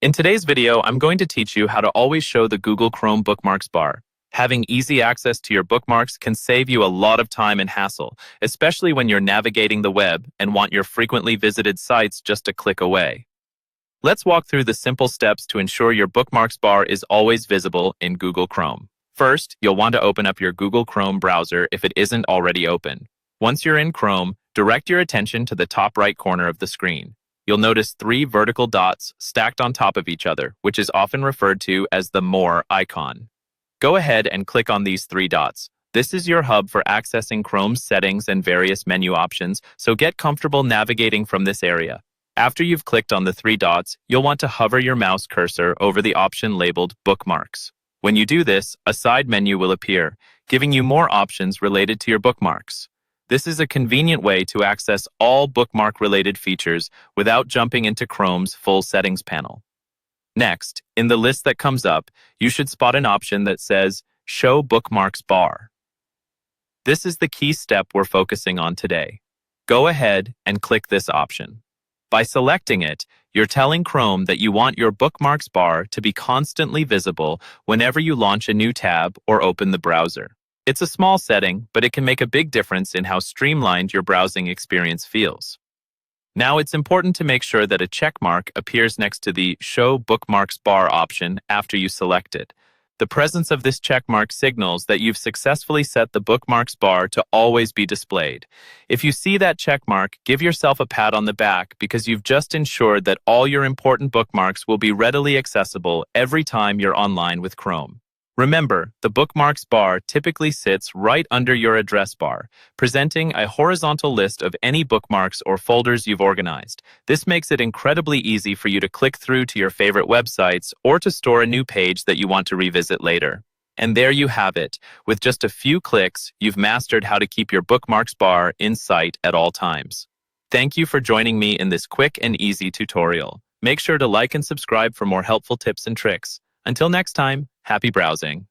In today's video, I'm going to teach you how to always show the Google Chrome bookmarks bar. Having easy access to your bookmarks can save you a lot of time and hassle, especially when you're navigating the web and want your frequently visited sites just a click away. Let's walk through the simple steps to ensure your bookmarks bar is always visible in Google Chrome. First, you'll want to open up your Google Chrome browser if it isn't already open. Once you're in Chrome, direct your attention to the top right corner of the screen. You'll notice 3 vertical dots stacked on top of each other, which is often referred to as the More icon. Go ahead and click on these 3 dots. This is your hub for accessing Chrome's settings and various menu options, so get comfortable navigating from this area. After you've clicked on the 3 dots, you'll want to hover your mouse cursor over the option labeled Bookmarks. When you do this, a side menu will appear, giving you more options related to your bookmarks. This is a convenient way to access all bookmark-related features without jumping into Chrome's full settings panel. Next, in the list that comes up, you should spot an option that says Show Bookmarks Bar. This is the key step we're focusing on today. Go ahead and click this option. By selecting it, you're telling Chrome that you want your bookmarks bar to be constantly visible whenever you launch a new tab or open the browser. It's a small setting, but it can make a big difference in how streamlined your browsing experience feels. Now, it's important to make sure that a check mark appears next to the Show Bookmarks Bar option after you select it. The presence of this check mark signals that you've successfully set the bookmarks bar to always be displayed. If you see that check mark, give yourself a pat on the back because you've just ensured that all your important bookmarks will be readily accessible every time you're online with Chrome. Remember, the bookmarks bar typically sits right under your address bar, presenting a horizontal list of any bookmarks or folders you've organized. This makes it incredibly easy for you to click through to your favorite websites or to store a new page that you want to revisit later. And there you have it. With just a few clicks, you've mastered how to keep your bookmarks bar in sight at all times. Thank you for joining me in this quick and easy tutorial. Make sure to like and subscribe for more helpful tips and tricks. Until next time, happy browsing.